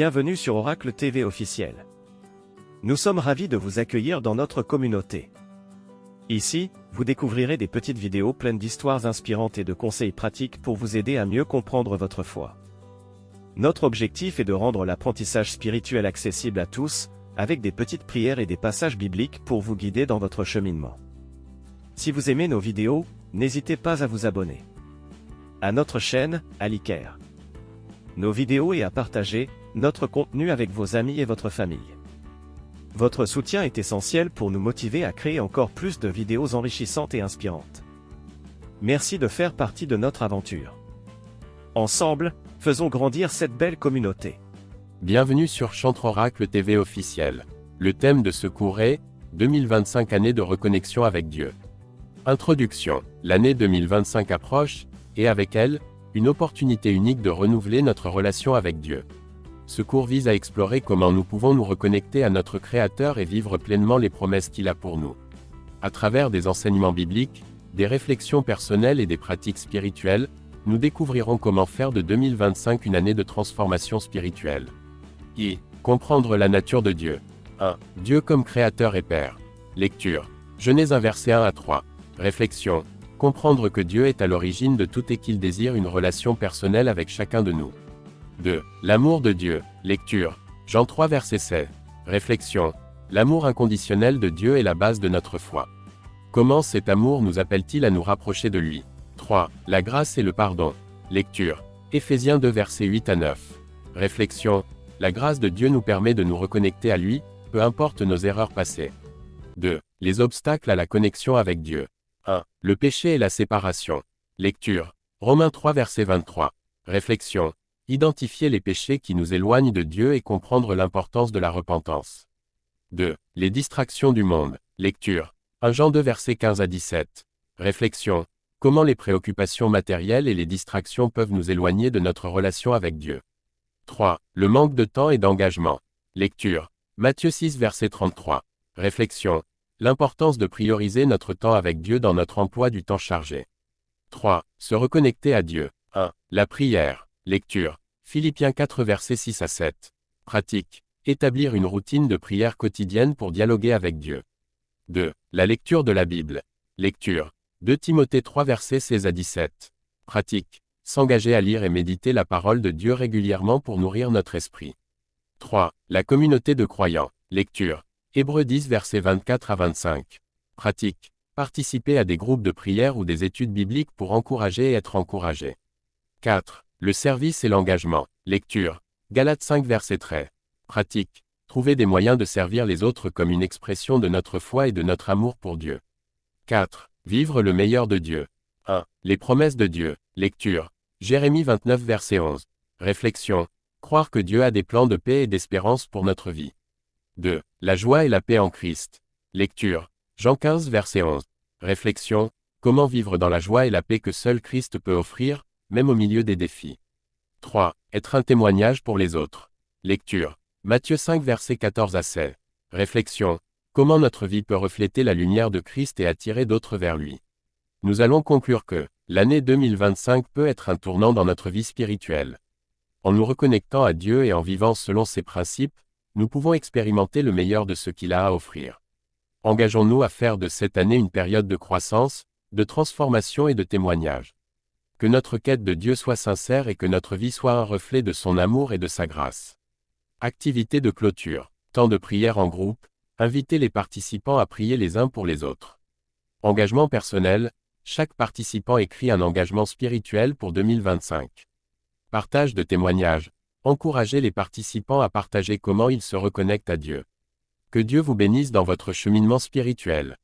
Bienvenue sur Oracle TV officiel. Nous sommes ravis de vous accueillir dans notre communauté. Ici, vous découvrirez des petites vidéos pleines d'histoires inspirantes et de conseils pratiques pour vous aider à mieux comprendre votre foi. Notre objectif est de rendre l'apprentissage spirituel accessible à tous, avec des petites prières et des passages bibliques pour vous guider dans votre cheminement. Si vous aimez nos vidéos, n'hésitez pas à vous abonner à notre chaîne, à liker nos vidéos et à partager notre contenu avec vos amis et votre famille. Votre soutien est essentiel pour nous motiver à créer encore plus de vidéos enrichissantes et inspirantes. Merci de faire partie de notre aventure. Ensemble, faisons grandir cette belle communauté. Bienvenue sur Chantre Oracle TV officiel. Le thème de ce cours est 2025 années de reconnexion avec Dieu. Introduction. L'année 2025 approche, et avec elle, une opportunité unique de renouveler notre relation avec Dieu. Ce cours vise à explorer comment nous pouvons nous reconnecter à notre Créateur et vivre pleinement les promesses qu'il a pour nous. À travers des enseignements bibliques, des réflexions personnelles et des pratiques spirituelles, nous découvrirons comment faire de 2025 une année de transformation spirituelle. Comprendre la nature de Dieu. 1. Dieu comme Créateur et Père. Lecture. Genèse 1 versets 1 à 3. Réflexion. Comprendre que Dieu est à l'origine de tout et qu'il désire une relation personnelle avec chacun de nous. 2. L'amour de Dieu. Lecture. Jean 3 verset 7. Réflexion. L'amour inconditionnel de Dieu est la base de notre foi. Comment cet amour nous appelle-t-il à nous rapprocher de lui? 3. La grâce et le pardon. Lecture. Éphésiens 2 versets 8 à 9. Réflexion. La grâce de Dieu nous permet de nous reconnecter à lui, peu importe nos erreurs passées. 2. Les obstacles à la connexion avec Dieu. 1. Le péché et la séparation. Lecture. Romains 3 verset 23. Réflexion. Identifier les péchés qui nous éloignent de Dieu et comprendre l'importance de la repentance. 2. Les distractions du monde. Lecture. 1 Jean 2 versets 15 à 17. Réflexion. Comment les préoccupations matérielles et les distractions peuvent nous éloigner de notre relation avec Dieu. 3. Le manque de temps et d'engagement. Lecture. Matthieu 6 verset 33. Réflexion. L'importance de prioriser notre temps avec Dieu dans notre emploi du temps chargé. 3. Se reconnecter à Dieu. 1. La prière. Lecture. Philippiens 4 versets 6 à 7. Pratique. Établir une routine de prière quotidienne pour dialoguer avec Dieu. 2. La lecture de la Bible. Lecture. 2 Timothée 3 versets 16 à 17. Pratique. S'engager à lire et méditer la parole de Dieu régulièrement pour nourrir notre esprit. 3. La communauté de croyants. Lecture. Hébreux 10 versets 24 à 25. Pratique. Participer à des groupes de prière ou des études bibliques pour encourager et être encouragé. 4. Le service et l'engagement. Lecture. Galates 5 verset 13. Pratique. Trouver des moyens de servir les autres comme une expression de notre foi et de notre amour pour Dieu. 4. Vivre le meilleur de Dieu. 1. Les promesses de Dieu. Lecture. Jérémie 29 verset 11. Réflexion. Croire que Dieu a des plans de paix et d'espérance pour notre vie. 2. La joie et la paix en Christ. Lecture. Jean 15 verset 11. Réflexion. Comment vivre dans la joie et la paix que seul Christ peut offrir, même au milieu des défis. 3. Être un témoignage pour les autres. Lecture. Matthieu 5 versets 14 à 16. Réflexion. Comment notre vie peut refléter la lumière de Christ et attirer d'autres vers lui. Nous allons conclure que l'année 2025 peut être un tournant dans notre vie spirituelle. En nous reconnectant à Dieu et en vivant selon ses principes, nous pouvons expérimenter le meilleur de ce qu'il a à offrir. Engageons-nous à faire de cette année une période de croissance, de transformation et de témoignage. Que notre quête de Dieu soit sincère et que notre vie soit un reflet de son amour et de sa grâce. Activité de clôture. Temps de prière en groupe. Invitez les participants à prier les uns pour les autres. Engagement personnel. Chaque participant écrit un engagement spirituel pour 2025. Partage de témoignages. Encouragez les participants à partager comment ils se reconnectent à Dieu. Que Dieu vous bénisse dans votre cheminement spirituel.